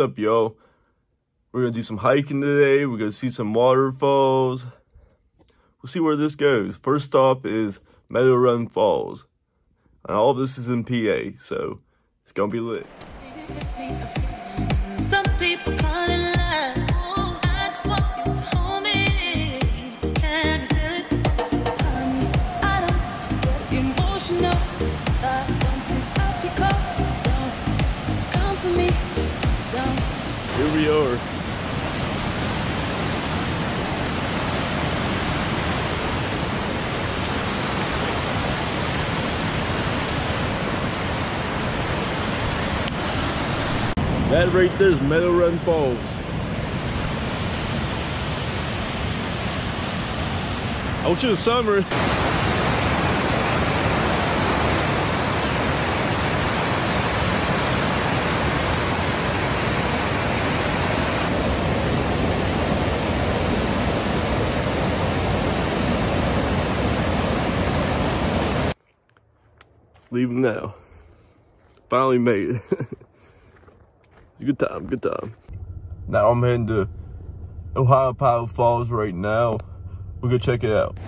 up, y'all? We're gonna do some hiking today. We're gonna see some waterfalls. We'll see where this goes. First stop is Meadow Run Falls. And all of this is in PA, so it's gonna be lit. Some people call it love. Oh, that's what you told me. Can you feel it? Honey, I don't get emotional. If I don't pick up your call, don't come for me. Don't. Here we are. That right there is Meadow Run Falls. I wish it was summer. Leaving now. Finally made it. It's a good time, good time. Now I'm heading to Ohiopyle Falls right now. We'll go check it out.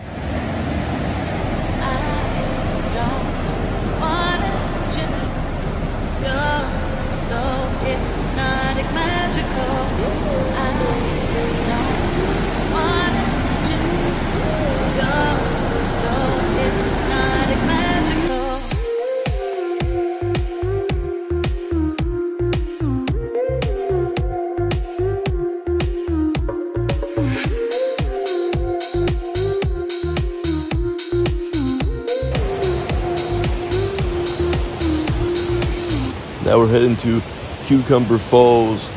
Now we're heading to Cucumber Falls.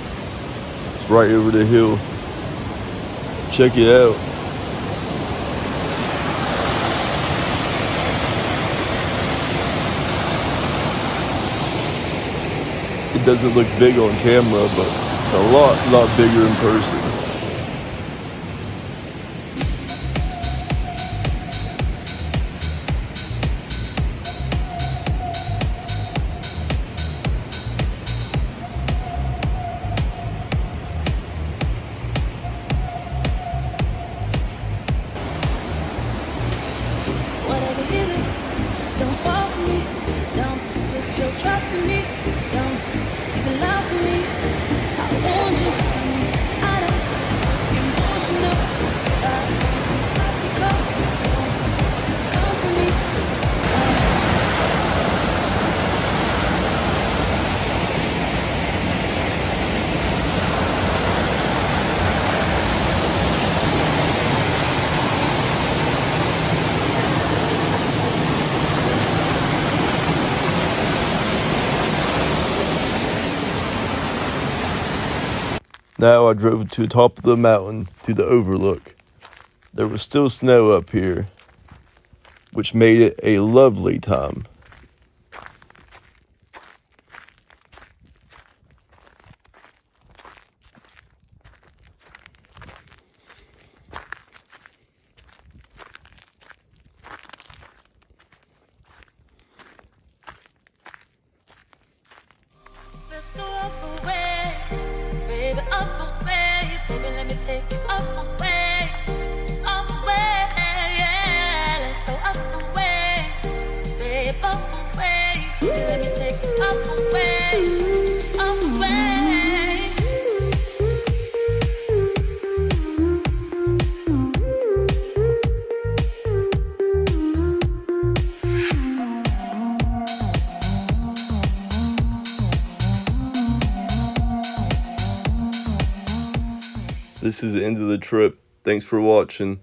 It's right over the hill. Check it out. It doesn't look big on camera, but it's a lot bigger in person. Don't fall for me, don't put your trust in me, don't even lie for me. I want you, honey, I don't get emotional. Come for me. Now I drove to the top of the mountain to the overlook. There was still snow up here, which made it a lovely time. Let's go up the way, baby, up the way, baby, let me take you up the way, yeah. Let's go up the way, baby, up the way, baby, let me take you up the way, up the way. This is the end of the trip. Thanks for watching.